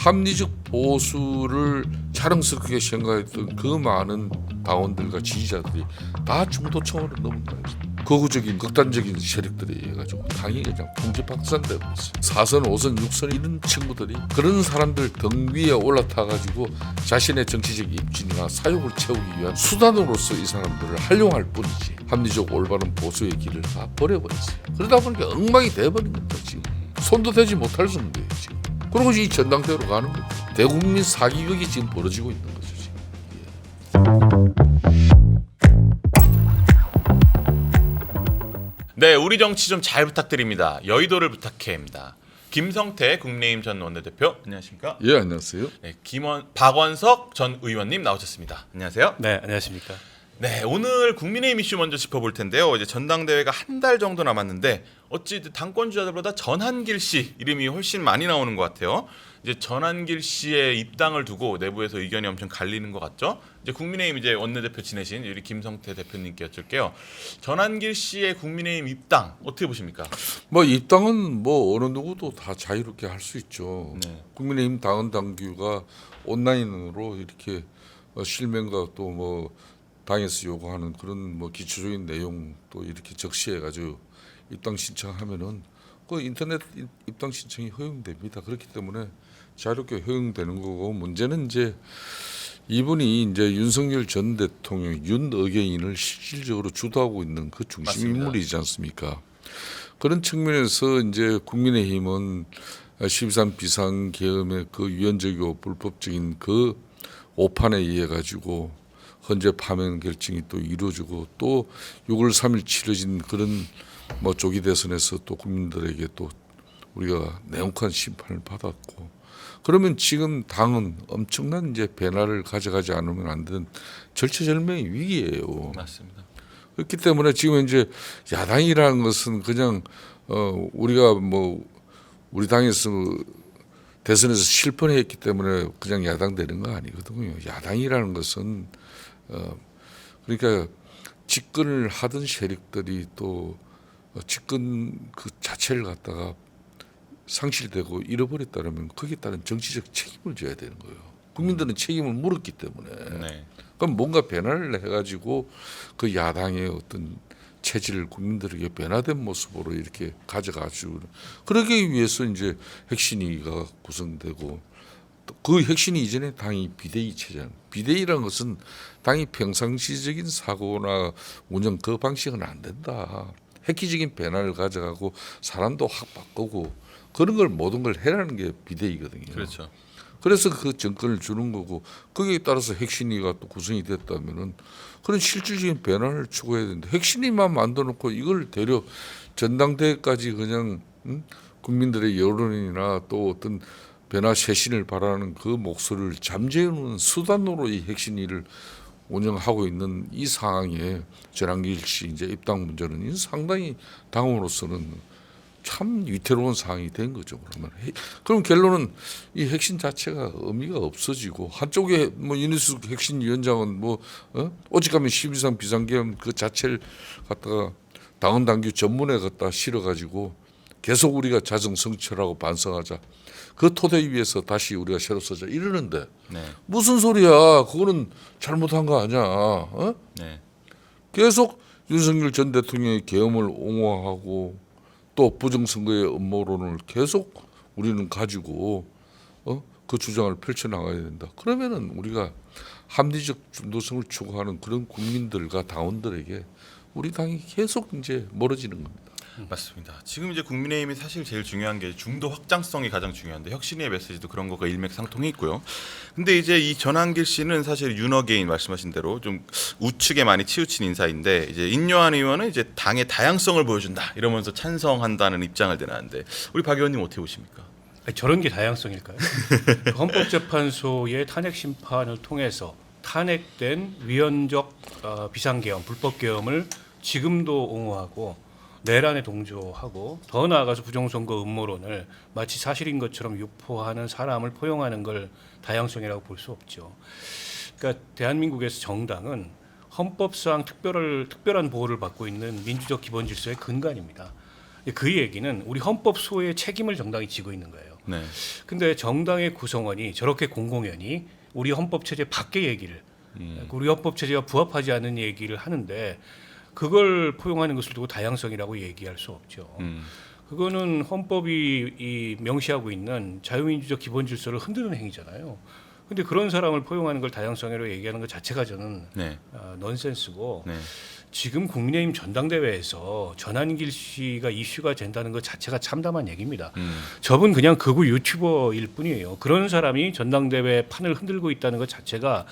합리적 보수를 자랑스럽게 생각했던 그 많은 당원들과 지지자들이 다 중도층으로 넘어가요. 거구적인 극단적인 세력들에 의해 가지고 당이 그냥 풍지박산되고 있어요. 4선, 5선, 6선 이런 친구들이 그런 사람들 등 위에 올라타 가지고 자신의 정치적 입지나 사욕을 채우기 위한 수단으로서 이 사람들을 활용할 뿐이지 합리적 올바른 보수의 길을 다 버려버렸어요. 그러다 보니까 엉망이 돼버린 겁니다. 지금 손도 대지 못할 정도예요. 지금. 그리고 이 전당대회로 가는 거예요. 대국민 사기극이 지금 벌어지고 있는 거죠. 지금. 네, 우리 정치 좀 잘 부탁드립니다. 여의도를 부탁해입니다. 김성태 국민의힘 전 원내대표 안녕하십니까? 예, 안녕하세요. 네, 박원석 전 의원님 나오셨습니다. 안녕하세요. 네, 안녕하십니까? 네, 오늘 국민의힘 이슈 먼저 짚어볼 텐데요. 이제 전당대회가 한 달 정도 남았는데 어찌 당권 주자들보다 전한길 씨 이름이 훨씬 많이 나오는 것 같아요. 이제 전한길 씨의 입당을 두고 내부에서 의견이 엄청 갈리는 것 같죠? 이제 국민의힘 이제 원내대표 지내신 우리 김성태 대표님께 여쭐게요. 전한길 씨의 국민의힘 입당 어떻게 보십니까? 뭐 입당은 뭐 어느 누구도 다 자유롭게 할 수 있죠. 네. 국민의힘 당원 당규가 온라인으로 이렇게 실명과 또 뭐 당에서 요구하는 그런 뭐 기초적인 내용 또 이렇게 적시해 가지고 입당 신청하면은 그 인터넷 입당 신청이 허용됩니다. 그렇기 때문에 자유롭게 허용되는 거고 문제는 이제 이분이 이제 윤석열 전 대통령 윤의견인을 실질적으로 주도하고 있는 그 중심 맞습니다. 인물이지 않습니까? 그런 측면에서 이제 국민의힘은 13 비상계엄의 그 위헌적이고 불법적인 그 오판에 의해 가지고 헌재 파면 결정이 또 이루어지고 또 6월 3일 치러진 그런 뭐 조기 대선에서 또 국민들에게 또 우리가 냉혹한 심판을 받았고 그러면 지금 당은 엄청난 이제 변화를 가져가지 않으면 안 되는 절체절명의 위기예요. 맞습니다. 그렇기 때문에 지금 이제 야당이라는 것은 그냥 우리가 뭐 우리 당에서 대선에서 실패했기 때문에 그냥 야당 되는 거 아니거든요. 야당이라는 것은 그러니까 집권을 하던 세력들이 또 집권 그 자체를 갖다가 상실되고 잃어버렸다면 거기에 따른 정치적 책임을 져야 되는 거예요. 국민들은 책임을 물었기 때문에. 네. 그럼 뭔가 변화를 해가지고 그 야당의 어떤 체질을 국민들에게 변화된 모습으로 이렇게 가져가지고 그러기 위해서 이제 핵심위가 구성되고 또 그 핵심위 이전에 당이 비대위 체제는 비대위라는 것은 당이 평상시적인 사고나 운영 그 방식은 안 된다. 획기적인 변화를 가져가고 사람도 확 바꾸고 그런 걸 모든 걸 해라는 게 비대위거든요. 그렇죠. 그래서 그 정권을 주는 거고 거기에 따라서 핵심위가 또 구성이 됐다면은 그런 실질적인 변화를 추구해야 되는데 핵심위만 만들어놓고 이걸 대려 전당대회까지 그냥 국민들의 여론이나 또 어떤 변화 쇄신을 바라는 그 목소리를 잠재우는 수단으로 이 핵심위를 운영하고 있는 이 상황에 전한길 씨 이제 입당 문제는 상당히 당원으로서는 참 위태로운 상황이 된 거죠. 그럼 결론은 이 핵심 자체가 의미가 없어지고 한쪽에 뭐 윤희숙 핵심위원장은 뭐 오직하면 12.3 비상계엄 그 자체를 갖다가 당원 당규 전문에 갖다 실어가지고 계속 우리가 자정성찰하고 반성하자. 그 토대 위에서 다시 우리가 새로 쓰자 이러는데 네. 무슨 소리야? 그거는 잘못한 거 아니야. 네. 계속 윤석열 전 대통령의 계엄을 옹호하고 또 부정선거의 음모론을 계속 우리는 가지고 그 주장을 펼쳐나가야 된다. 그러면은 우리가 합리적 중도성을 추구하는 그런 국민들과 당원들에게 우리 당이 계속 이제 멀어지는 겁니다. 맞습니다. 지금 이제 국민의힘이 사실 제일 중요한 게 중도 확장성이 가장 중요한데 혁신의 메시지도 그런 거가 일맥상통해 있고요. 근데 이제 이 전한길 씨는 사실 윤어게인 말씀하신 대로 좀 우측에 많이 치우친 인사인데 이제 인요한 의원은 이제 당의 다양성을 보여준다 이러면서 찬성한다는 입장을 내놨는데 우리 박 의원님 어떻게 보십니까? 아니, 저런 게 다양성일까요? 헌법재판소의 탄핵 심판을 통해서 탄핵된 위헌적 비상계엄, 불법계엄을 지금도 옹호하고 내란에 동조하고 더 나아가서 부정선거 음모론을 마치 사실인 것처럼 유포하는 사람을 포용하는 걸 다양성이라고 볼 수 없죠. 그러니까 대한민국에서 정당은 헌법상 특별한 보호를 받고 있는 민주적 기본 질서의 근간입니다. 그 얘기는 우리 헌법 소의 책임을 정당이 지고 있는 거예요. 네. 근데 정당의 구성원이 저렇게 공공연히 우리 헌법 체제 밖의 얘기를 우리 헌법 체제와 부합하지 않는 얘기를 하는데 그걸 포용하는 것을 두고 다양성이라고 얘기할 수 없죠. 그거는 헌법이 이 명시하고 있는 자유민주적 기본 질서를 흔드는 행위잖아요. 근데 그런 사람을 포용하는 걸 다양성이라고 얘기하는 것 자체가 저는 네. 넌센스고 네. 지금 국민의힘 전당대회에서 전한길 씨가 이슈가 된다는 것 자체가 참담한 얘기입니다. 저분 그냥 극우 유튜버일 뿐이에요. 그런 사람이 전당대회 판을 흔들고 있다는 것 자체가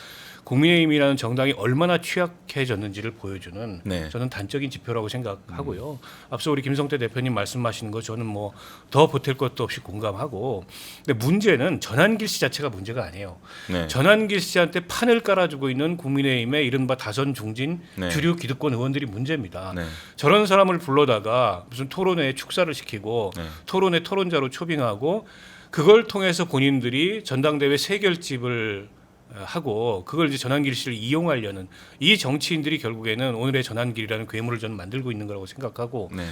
국민의힘이라는 정당이 얼마나 취약해졌는지를 보여주는 네. 저는 단적인 지표라고 생각하고요. 앞서 우리 김성태 대표님 말씀하시는 거 저는 뭐 더 보탤 것도 없이 공감하고, 근데 문제는 전한길 씨 자체가 문제가 아니에요. 네. 전한길 씨한테 판을 깔아주고 있는 국민의힘의 이른바 다선 중진 네. 주류 기득권 의원들이 문제입니다. 네. 저런 사람을 불러다가 무슨 토론회에 축사를 시키고 네. 토론회 토론자로 초빙하고 그걸 통해서 본인들이 전당대회 세결집을 하고 그걸 이제 전한길 씨를 이용하려는 이 정치인들이 결국에는 오늘의 전한길이라는 괴물을 저는 만들고 있는 거라고 생각하고, 네.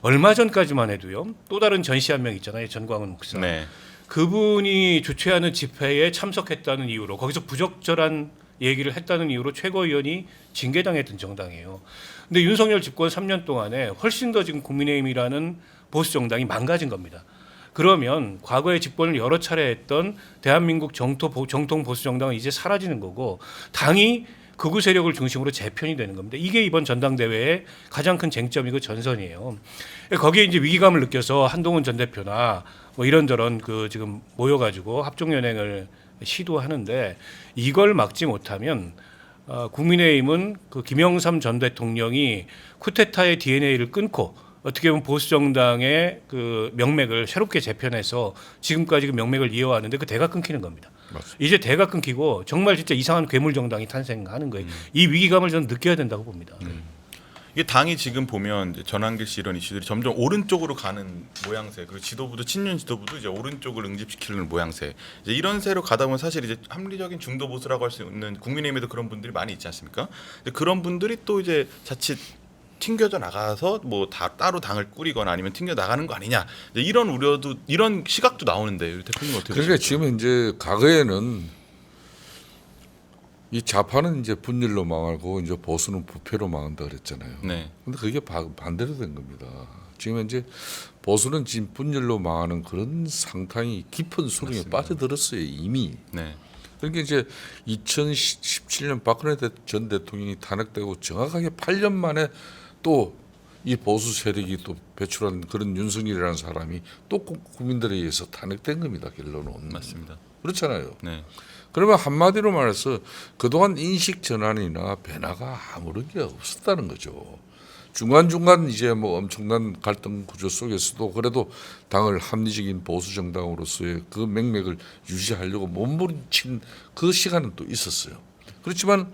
얼마 전까지만 해도요 또 다른 전시 한 명 있잖아요, 전광훈 목사. 네. 그분이 주최하는 집회에 참석했다는 이유로 거기서 부적절한 얘기를 했다는 이유로 최고위원이 징계당했던 정당이에요. 근데 윤석열 집권 3년 동안에 훨씬 더 지금 국민의힘이라는 보수 정당이 망가진 겁니다. 그러면 과거에 집권을 여러 차례 했던 대한민국 정통 보수 정당은 이제 사라지는 거고 당이 극우 세력을 중심으로 재편이 되는 겁니다. 이게 이번 전당대회의 가장 큰 쟁점이고 전선이에요. 거기에 이제 위기감을 느껴서 한동훈 전 대표나 뭐 이런저런 그 지금 모여가지고 합종연행을 시도하는데 이걸 막지 못하면 국민의힘은 그 김영삼 전 대통령이 쿠데타의 DNA를 끊고 어떻게 보면 보수 정당의 그 명맥을 새롭게 재편해서 지금까지 그 명맥을 이어왔는데 그 대가 끊기는 겁니다. 맞습니다. 이제 대가 끊기고 정말 진짜 이상한 괴물 정당이 탄생하는 거예요. 이 위기감을 저는 느껴야 된다고 봅니다. 이게 당이 지금 보면 이제 전한길 씨 이런 이슈들이 점점 오른쪽으로 가는 모양새, 그리고 지도부도 친윤 지도부도 이제 오른쪽을 응집시키는 모양새. 이제 이런 새로 가다 보면 사실 이제 합리적인 중도 보수라고 할 수 있는 국민의힘에도 그런 분들이 많이 있지 않습니까? 그런 분들이 또 이제 자칫 튕겨져 나가서 뭐 다 따로 당을 꾸리거나 아니면 튕겨 나가는 거 아니냐, 이런 우려도, 이런 시각도 나오는데 대표님 어떻게 그러니까 보십니까? 지금 이제 과거에는 이 좌파는 이제 분열로 망하고 이제 보수는 부패로 망한다 그랬잖아요. 네. 근데 그게 반대로 된 겁니다. 지금 이제 보수는 지금 분열로 망하는 그런 상당히 깊은 수렁에 맞습니다. 빠져들었어요 이미. 네. 그러니까 이제 2017년 박근혜 전 대통령이 탄핵되고 정확하게 8년 만에 또 이 보수 세력이 또 배출한 그런 윤석열이라는 사람이 또 국민들에 의해서 탄핵된 겁니다. 결론은. 맞습니다. 그렇잖아요. 네. 그러면 한마디로 말해서 그동안 인식 전환이나 변화가 아무런 게 없었다는 거죠. 중간중간 이제 뭐 엄청난 갈등 구조 속에서도 그래도 당을 합리적인 보수 정당으로서의 그 맥락을 유지하려고 몸부림친 그 시간은 또 있었어요. 그렇지만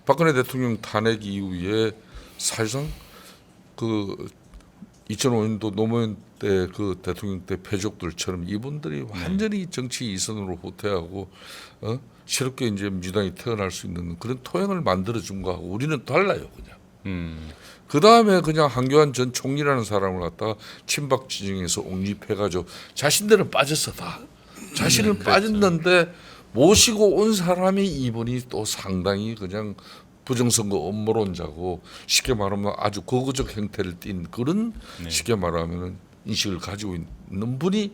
박근혜 대통령 탄핵 이후에 사실상 그 2005년도 노무현 때 그 대통령 때 패족들처럼 이분들이 완전히 정치 이선으로 후퇴하고 새롭게 이제 민주당이 태어날 수 있는 그런 토양을 만들어준 거하고 우리는 달라요, 그냥. 그 다음에 그냥 한교안 전 총리라는 사람을 갖다가 친박 지정에서 옹립해가지고 자신들은 빠졌어 다. 자신은 빠졌는데 모시고 온 사람이 이분이 또 상당히 그냥 부정선거 음모론자고 쉽게 말하면 아주 거구적 형태를 띈 그런 네. 쉽게 말하면 인식을 가지고 있는 분이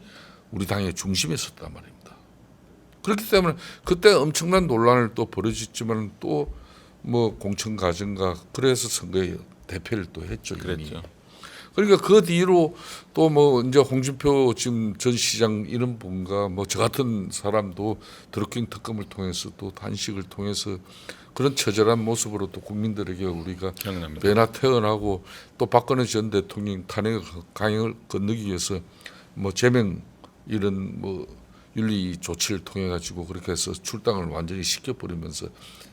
우리 당의 중심에 섰단 말입니다. 그렇기 때문에 그때 엄청난 논란을 또 벌어졌지만 또 뭐 공천 과정과 그래서 선거에 대패를 또 했죠. 이미. 그랬죠. 그러니까 그 뒤로 또 뭐 이제 홍준표 지금 전 시장 이런 분과 뭐 저 같은 사람도 드루킹 특검을 통해서 또 단식을 통해서 그런 처절한 모습으로 또 국민들에게 우리가 기억납니다. 배나 태어나고 또 박근혜 전 대통령 탄핵 강행을 건너기 위해서 뭐 제명 이런 뭐 윤리 조치를 통해 가지고 그렇게 해서 출당을 완전히 시켜버리면서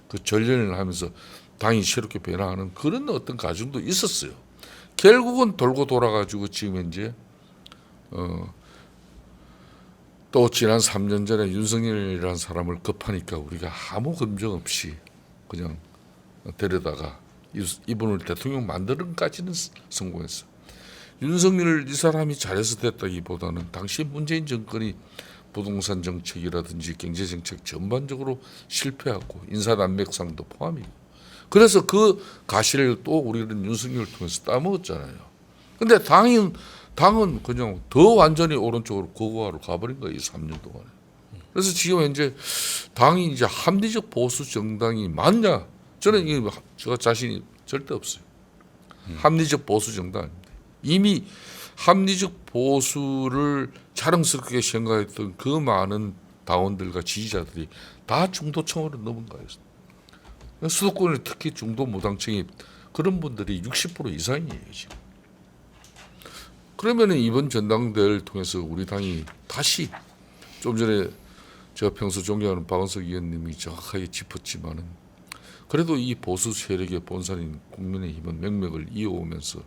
그 전련을 하면서 당이 새롭게 변화하는 그런 어떤 과정도 있었어요. 결국은 돌고 돌아가지고 지금 현재 또 지난 3년 전에 윤석열이라는 사람을 급하니까 우리가 아무 검증 없이 그냥 데려다가 이분을 대통령 만드는까지는 성공했어. 윤석열 이 사람이 잘해서 됐다기보다는 당시 문재인 정권이 부동산 정책이라든지 경제 정책 전반적으로 실패하고 인사 난맥상도 포함이고 그래서 그 가시를 또 우리는 윤석열을 통해서 따먹었잖아요. 근데 당은 그냥 더 완전히 오른쪽으로 고고화로 가버린 거예요. 이 3년 동안에. 그래서 지금 현재 당이 이제 합리적 보수 정당이 맞냐? 저는 이게 저 자신이 절대 없어요. 합리적 보수 정당입니다. 이미 합리적 보수를 자랑스럽게 생각했던 그 많은 당원들과 지지자들이 다 중도층으로 넘은 거예요. 수도권에 특히 중도 무당층이 그런 분들이 60% 이상이에요 지금. 그러면은 이번 전당대회를 통해서 우리 당이 다시 좀 전에 제가 평소 존경하는 박원석 의원님이 정확하게 짚었지만은 그래도 이 보수 세력의 본산인 국민의힘은 맥맥을 이어오면서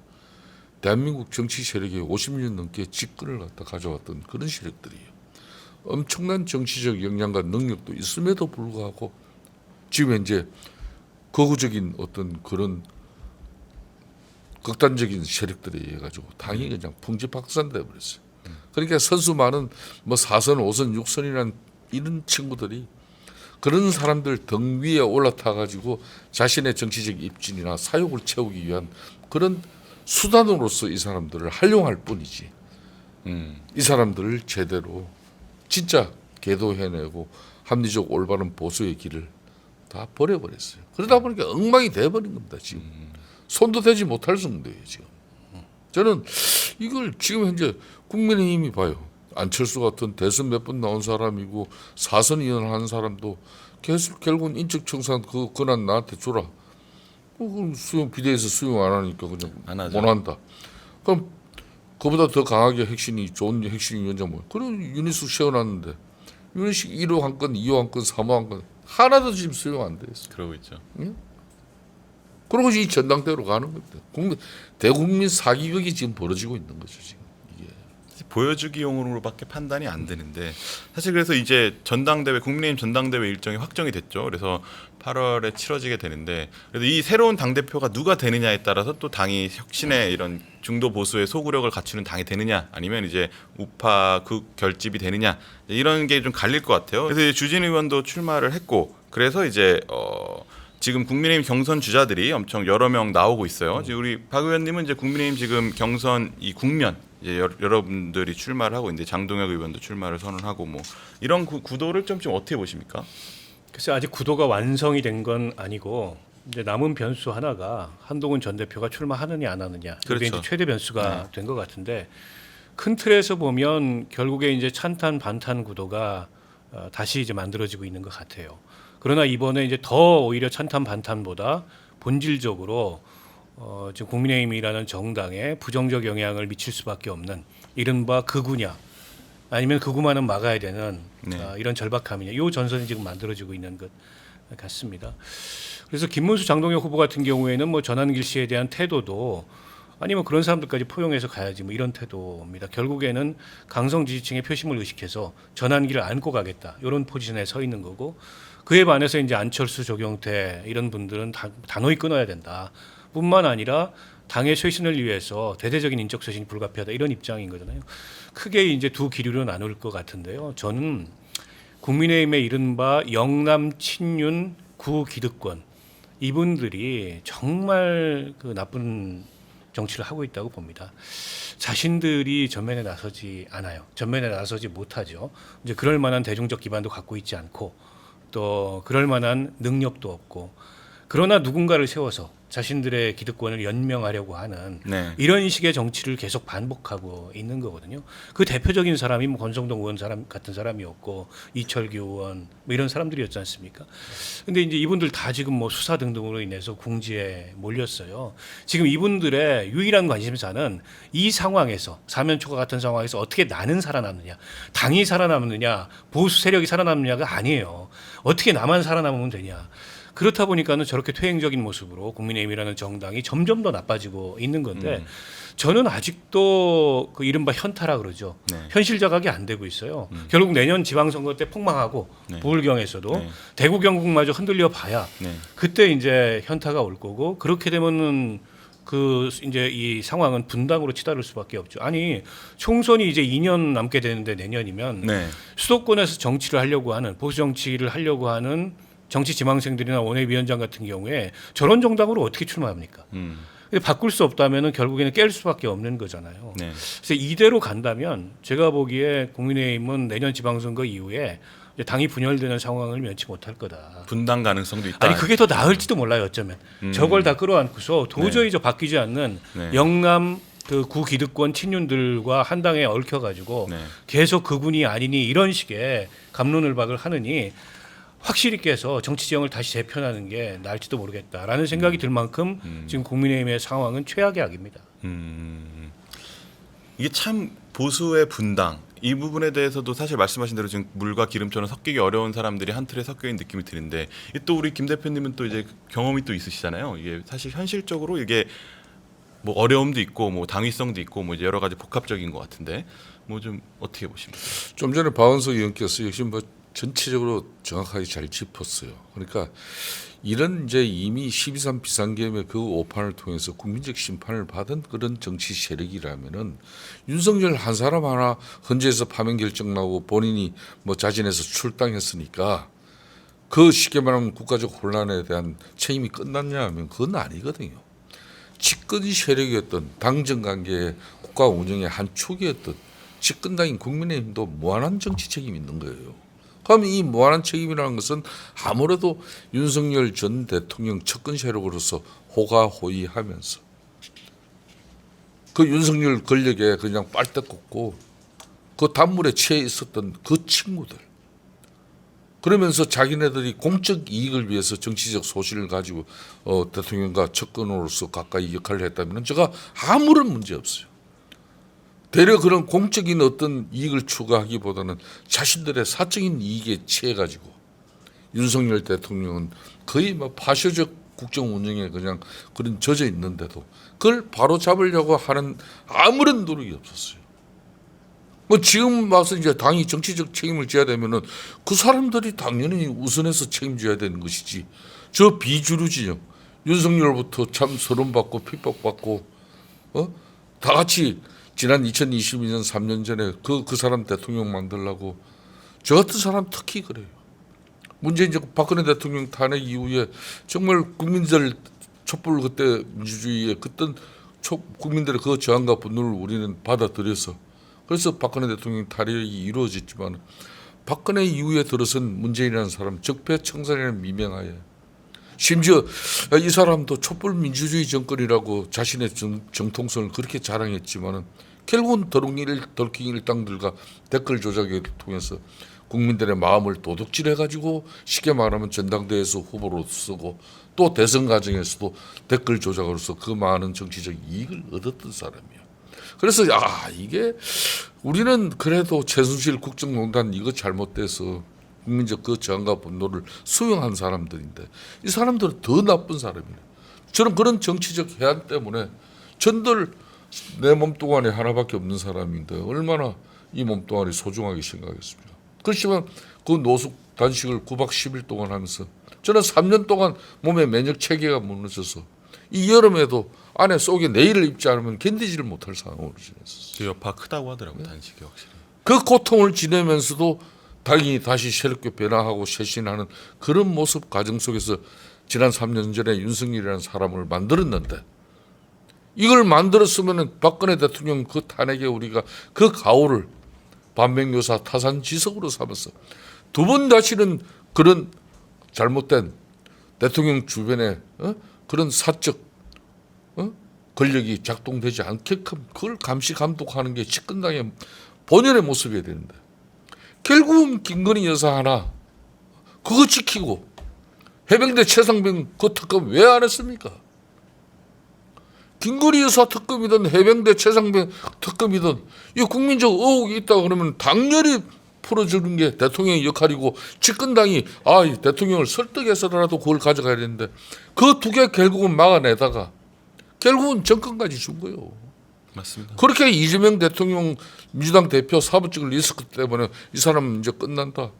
대한민국 정치 세력의 50년 넘게 집권을 갖다 가져왔던 그런 세력들이에요. 엄청난 정치적 역량과 능력도 있음에도 불구하고 지금 현재 거구적인 어떤 그런 극단적인 세력들에 의해 가지고 당이 그냥 풍지박산돼 버렸어요. 그러니까 선수만은 뭐 4선, 5선, 6선이라는 이런 친구들이 그런 사람들 등 위에 올라타 가지고 자신의 정치적 입진이나 사욕을 채우기 위한 그런 수단으로서 이 사람들을 활용할 뿐이지. 이 사람들을 제대로 진짜 계도해내고 합리적 올바른 보수의 길을 다 버려버렸어요. 그러다 보니까 엉망이 돼버린 겁니다. 지금 손도 대지 못할 정도예요. 지금 저는 이걸 지금 현재 국민의힘이 봐요. 안철수 같은 대선 몇 번 나온 사람이고 4선 의원 한 사람도 계속 결국은 인적청산 그 권한 나한테 주라. 그럼 수용 비대해서 수용 안 하니까 그냥 안 하죠. 못 한다. 그럼 그보다 더 강하게 핵심이 좋은 핵심 위원장 뭐? 그럼 윤희숙 세워놨는데 윤희숙 1호 한 건, 2호 한 건, 3호 한 건 하나도 지금 수용 안 돼 있어. 그러고 있죠. 그러고 이 전당대회로 가는 겁니다. 대국민 사기극이 지금 벌어지고 있는 거죠 지금. 보여주기용으로밖에 판단이 안 되는데 사실 그래서 이제 전당대회 국민의힘 전당대회 일정이 확정이 됐죠. 그래서 8월에 치러지게 되는데 그래도 이 새로운 당 대표가 누가 되느냐에 따라서 또 당이 혁신의 이런 중도 보수의 소구력을 갖추는 당이 되느냐 아니면 이제 우파 극 결집이 되느냐 이런 게 좀 갈릴 것 같아요. 그래서 이제 주진 의원도 출마를 했고 그래서 이제 지금 국민의힘 경선 주자들이 엄청 여러 명 나오고 있어요. 지금 우리 박 의원님은 이제 국민의힘 지금 경선 이 국면 이제 여러분들이 출마를 하고 있는데 장동혁 의원도 출마를 선언하고 뭐 이런 구도를 좀 어떻게 보십니까? 글쎄 아직 구도가 완성이 된 건 아니고 이제 남은 변수 하나가 한동훈 전 대표가 출마하느냐 안 하느냐 이게 그렇죠. 이제 최대 변수가 네. 된 것 같은데 큰 틀에서 보면 결국에 이제 찬탄 반탄 구도가 다시 이제 만들어지고 있는 것 같아요. 그러나 이번에 이제 더 오히려 찬탄 반탄보다 본질적으로 지금 국민의힘이라는 정당에 부정적 영향을 미칠 수밖에 없는 이른바 극우냐 아니면 극우만은 막아야 되는 네. 이런 절박함이냐 이 전선이 지금 만들어지고 있는 것 같습니다. 그래서 김문수 장동혁 후보 같은 경우에는 뭐 전환길 씨에 대한 태도도 아니 뭐 그런 사람들까지 포용해서 가야지 뭐 이런 태도입니다. 결국에는 강성 지지층의 표심을 의식해서 전환길을 안고 가겠다 이런 포지션에 서 있는 거고 그에 반해서 이제 안철수, 조경태 이런 분들은 단호히 끊어야 된다. 뿐만 아니라 당의 쇄신을 위해서 대대적인 인적 쇄신이 불가피하다 이런 입장인 거잖아요. 크게 이제 두 기류로 나눌 것 같은데요. 저는 국민의힘의 이른바 영남 친윤 구기득권 이분들이 정말 그 나쁜 정치를 하고 있다고 봅니다. 자신들이 전면에 나서지 않아요. 전면에 나서지 못하죠. 이제 그럴 만한 대중적 기반도 갖고 있지 않고 또 그럴 만한 능력도 없고 그러나 누군가를 세워서 자신들의 기득권을 연명하려고 하는 네. 이런 식의 정치를 계속 반복하고 있는 거거든요. 그 대표적인 사람이 뭐 권성동 의원 같은 사람이었고 이철규 의원 뭐 이런 사람들이었지 않습니까? 근데 이제 이분들 다 지금 뭐 수사 등등으로 인해서 궁지에 몰렸어요. 지금 이분들의 유일한 관심사는 이 상황에서 사면초가 같은 상황에서 어떻게 나는 살아남느냐, 당이 살아남느냐, 보수 세력이 살아남느냐가 아니에요. 어떻게 나만 살아남으면 되냐. 그렇다 보니까는 저렇게 퇴행적인 모습으로 국민의힘이라는 정당이 점점 더 나빠지고 있는 건데 저는 아직도 그 이른바 현타라 그러죠. 네. 현실 자각이 안 되고 있어요. 결국 내년 지방선거 때 폭망하고 네. 부울경에서도 네. 대구 경북마저 흔들려 봐야 네. 그때 이제 현타가 올 거고 그렇게 되면은 그 이제 이 상황은 분당으로 치달을 수밖에 없죠. 아니 총선이 이제 2년 남게 되는데 내년이면 네. 수도권에서 정치를 하려고 하는 보수 정치를 하려고 하는 정치 지망생들이나 원외위원장 같은 경우에 저런 정당으로 어떻게 출마합니까? 근데 바꿀 수 없다면은 결국에는 깰 수밖에 없는 거잖아요. 네. 그래서 이대로 간다면 제가 보기에 국민의힘은 내년 지방선거 이후에 이제 당이 분열되는 상황을 면치 못할 거다. 분당 가능성도 있다. 아니 그게 더 나을지도 몰라요. 어쩌면 저걸 다 끌어안고서 도저히 저 바뀌지 않는 네. 영남 그 구기득권 친윤들과 한 당에 얽혀가지고 네. 계속 그군이 아니니 이런 식의 갑론을박을 하느니 확실히 깨서 정치 지형을 다시 재편하는 게 나을지도 모르겠다라는 생각이 들 만큼 지금 국민의힘의 상황은 최악의 악입니다. 이게 참 보수의 분당 이 부분에 대해서도 사실 말씀하신 대로 지금 물과 기름처럼 섞이기 어려운 사람들이 한 틀에 섞여 있는 느낌이 드는데 또 우리 김 대표님은 또 이제 경험이 또 있으시잖아요. 이게 사실 현실적으로 이게 뭐 어려움도 있고 뭐 당위성도 있고 뭐 이제 여러 가지 복합적인 것 같은데 뭐 좀 어떻게 보십니까? 좀 전에 박원석 의원께서 역시 뭐 전체적으로 정확하게 잘 짚었어요. 그러니까 이런 이제 이미 12.3 비상계엄의 그 오판을 통해서 국민적 심판을 받은 그런 정치 세력이라면은 윤석열 한 사람 하나 헌재에서 파면 결정 나오고 본인이 뭐 자진해서 출당했으니까 그 쉽게 말하면 국가적 혼란에 대한 책임이 끝났냐 하면 그건 아니거든요. 집권 세력이었던 당정 관계의 국가 운영의 한 축이었던 집권당인 국민의힘도 무한한 정치 책임이 있는 거예요. 그럼 이 무한한 책임이라는 것은 아무래도 윤석열 전 대통령 측근 세력으로서 호가호위하면서 그 윤석열 권력에 그냥 빨대 꽂고 그 단물에 취해 있었던 그 친구들 그러면서 자기네들이 공적 이익을 위해서 정치적 소신을 가지고 대통령과 측근으로서 가까이 역할을 했다면 제가 아무런 문제 없어요. 대려 그런 공적인 어떤 이익을 추구하기보다는 자신들의 사적인 이익에 취해가지고 윤석열 대통령은 거의 뭐 파쇼적 국정 운영에 그냥 그런 젖어 있는데도 그걸 바로 잡으려고 하는 아무런 노력이 없었어요. 뭐 지금 와서 이제 당이 정치적 책임을 져야 되면은 그 사람들이 당연히 우선해서 책임져야 되는 것이지. 저 비주류진영 윤석열부터 참 서론받고 핍박받고 다 같이 지난 2022년 3년 전에 그 사람 대통령 만들려고 저 같은 사람 특히 그래요. 문재인 박근혜 대통령 탄핵 이후에 정말 국민들 촛불 그때 민주주의에 그땐 국민들의 그 저항과 분노를 우리는 받아들여서 그래서 박근혜 대통령 탄핵이 이루어졌지만 박근혜 이후에 들어선 문재인이라는 사람 적폐청산이라는 미명하에 심지어 이 사람도 촛불 민주주의 정권이라고 자신의 정통성을 그렇게 자랑했지만은 결국은 덜킹 일당들과 댓글 조작을 통해서 국민들의 마음을 도둑질해가지고 쉽게 말하면 전당대회에서 후보로 쓰고 또 대선 과정에서도 댓글 조작으로서 그 많은 정치적 이익을 얻었던 사람이에요. 그래서 이게 우리는 그래도 최순실 국정농단 이거 잘못돼서 국민적 그 저항과 분노를 수용한 사람들인데 이 사람들은 더 나쁜 사람이에요. 저는 그런 정치적 해안 때문에 전들 내 몸뚱아리 하나밖에 없는 사람인데 얼마나 이 몸뚱아리 소중하게 생각했습니다. 그렇지만 그 노숙 단식을 9박 10일 동안 하면서 저는 3년 동안 몸에 면역 체계가 무너져서 이 여름에도 안에 속에 내일을 입지 않으면 견디지를 못할 상황으로 지냈었어요. 그 여파 크다고 하더라고요. 단식이 확실히. 그 고통을 지내면서도 당이 다시 새롭게 변화하고 쇄신하는 그런 모습 과정 속에서 지난 3년 전에 윤석열이라는 사람을 만들었는데 이걸 만들었으면은 박근혜 대통령 그 탄핵에 우리가 그 가오를 반백묘사 타산지석으로 삼아서 두 번 다시는 그런 잘못된 대통령 주변에 그런 사적 권력이 작동되지 않게끔 그걸 감시 감독하는 게 집권당의 본연의 모습이어야 되는데 결국은 김건희 여사 하나 그거 지키고 해병대 최상병 그 특검 왜 안 했습니까? 김건희 여사 특검이든 해병대 최상병 특검이든 이 국민적 의혹이 있다 그러면 당연히 풀어주는 게 대통령의 역할이고 집권당이 이 대통령을 설득해서라도 그걸 가져가야 되는데 그 두 개 결국은 막아내다가 결국은 정권까지 준 거예요. 맞습니다. 그렇게 이재명 대통령 민주당 대표 사부직 리스크 때문에 이 사람은 이제 끝난다.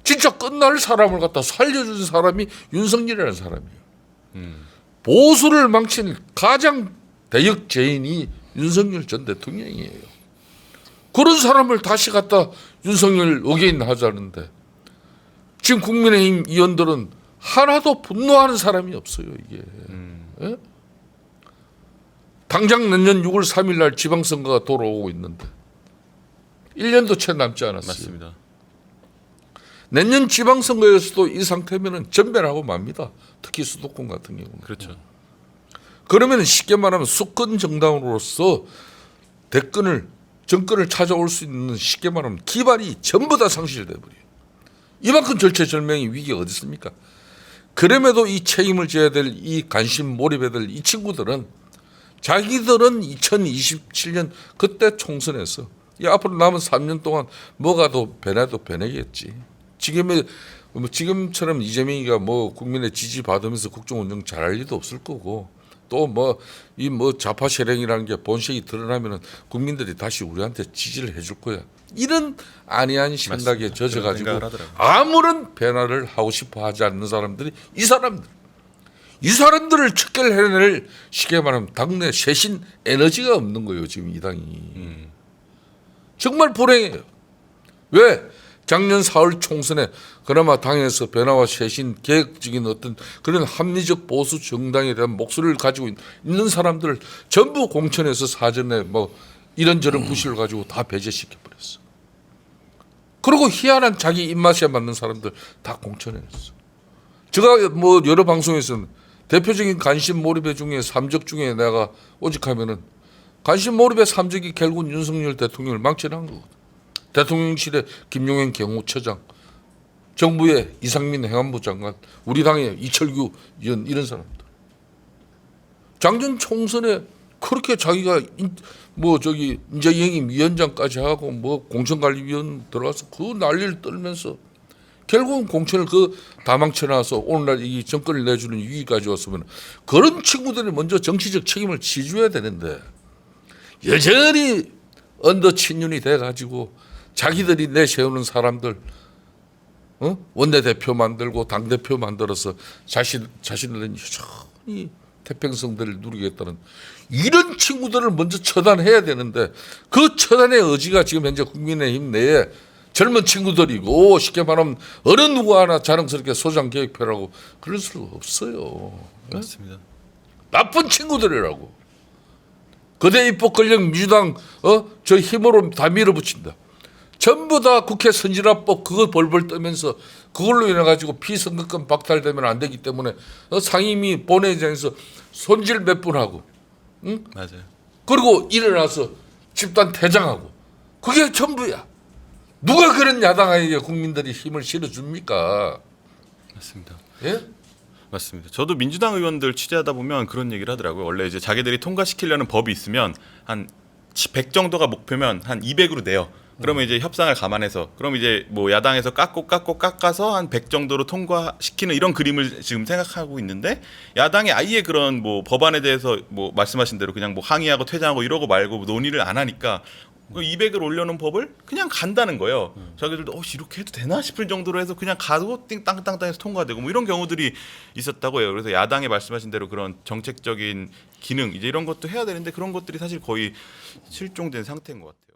진짜 끝날 사람을 갖다 살려준 사람이 윤석열이라는 사람이에요. 보수를 망친 가장 대역 죄인이 윤석열 전 대통령이에요. 그런 사람을 다시 갖다 윤석열 어게인 하자는데 지금 국민의힘 의원들은 하나도 분노하는 사람이 없어요. 이게. 예? 당장 내년 6월 3일 날 지방선거가 돌아오고 있는데 1년도 채 남지 않았어요. 맞습니다. 내년 지방선거에서도 이 상태면 전멸하고 맙니다. 특히 수도권 같은 경우는. 그렇죠. 그러면 쉽게 말하면 수권 정당으로서 정권을 찾아올 수 있는 쉽게 말하면 기반이 전부 다 상실돼 버려요. 이만큼 절체절명의 위기가 어디 있습니까? 그럼에도 이 책임을 져야 될 이 관심 몰입해야 될 이 친구들은 자기들은 2027년 그때 총선에서 이 앞으로 남은 3년 동안 뭐가 더 변해도 변하겠지. 지금처럼 이재명이가 뭐 국민의 지지 받으면서 국정 운영 잘할 리도 없을 거고 또 이 좌파 세력이라는 게 본색이 드러나면은 국민들이 다시 우리한테 지지를 해줄 거야. 이런 안이한 생각에 젖어가지고 아무런 변화를 하고 싶어 하지 않는 사람들이 이 사람들을 척결해낼 쉽게 말하면 당내 쇄신 에너지가 없는 거예요. 지금 이 당이. 정말 불행해요. 왜? 작년 4월 총선에 그나마 당에서 변화와 쇄신 계획적인 어떤 그런 합리적 보수 정당에 대한 목소리를 가지고 있는 사람들을 전부 공천해서 사전에 이런저런 구실을 가지고 다 배제시켜 버렸어. 그리고 희한한 자기 입맛에 맞는 사람들 다 공천해냈어. 제가 여러 방송에서는 대표적인 관심 몰입의 중에 삼적 중에 내가 오직하면은 관심 몰입의 삼적이 결국은 윤석열 대통령을 망치는 거거든. 대통령실의 김용현 경호처장, 정부의 이상민 행안부 장관, 우리 당의 이철규 의원 이런 사람들. 작년 총선에 그렇게 자기가 인재영임 위원장까지 하고 공천관리위원 들어가서 그 난리를 떨면서 결국은 공천을 다 망쳐놔서 오늘날 이 정권을 내주는 위기까지 왔으면 그런 친구들이 먼저 정치적 책임을 지줘야 되는데 여전히 언더 친윤이 돼가지고 자기들이 내세우는 사람들 원내대표 만들고 당대표 만들어서 자신들은 여전히 태평성들을 누리겠다는 이런 친구들을 먼저 처단해야 되는데 그 처단의 의지가 지금 현재 국민의힘 내에 젊은 친구들이고 쉽게 말하면 어느 누구 하나 자랑스럽게 소장계획표라고 그럴 수가 없어요. 맞습니다. 나쁜 친구들이라고. 거대 입법 권력 민주당 저 힘으로 다 밀어붙인다. 전부 다 국회 선진화법 그거 벌벌 떠면서 그걸로 인해 가지고 피선거권 박탈되면 안 되기 때문에 상임위 본회의장에서 손질 몇 분 하고, 응? 맞아요. 그리고 일어나서 집단 퇴장하고 그게 전부야. 누가 그런 야당에게 국민들이 힘을 실어줍니까? 맞습니다. 예? 맞습니다. 저도 민주당 의원들 취재하다 보면 그런 얘기를 하더라고요. 원래 이제 자기들이 통과시키려는 법이 있으면 한 100 정도가 목표면 한 200으로 내요. 그러면 이제 협상을 감안해서 그럼 이제 야당에서 깎아서 한 100 정도로 통과시키는 이런 그림을 지금 생각하고 있는데 야당이 아예 그런 법안에 대해서 말씀하신 대로 그냥 항의하고 퇴장하고 이러고 말고 논의를 안 하니까 200을 올려놓은 법을 그냥 간다는 거예요. 자기들도 이렇게 해도 되나 싶을 정도로 해서 그냥 가고 땅땅땅해서 통과되고 이런 경우들이 있었다고 해요. 그래서 야당이 말씀하신 대로 그런 정책적인 기능 이제 이런 것도 해야 되는데 그런 것들이 사실 거의 실종된 상태인 것 같아요.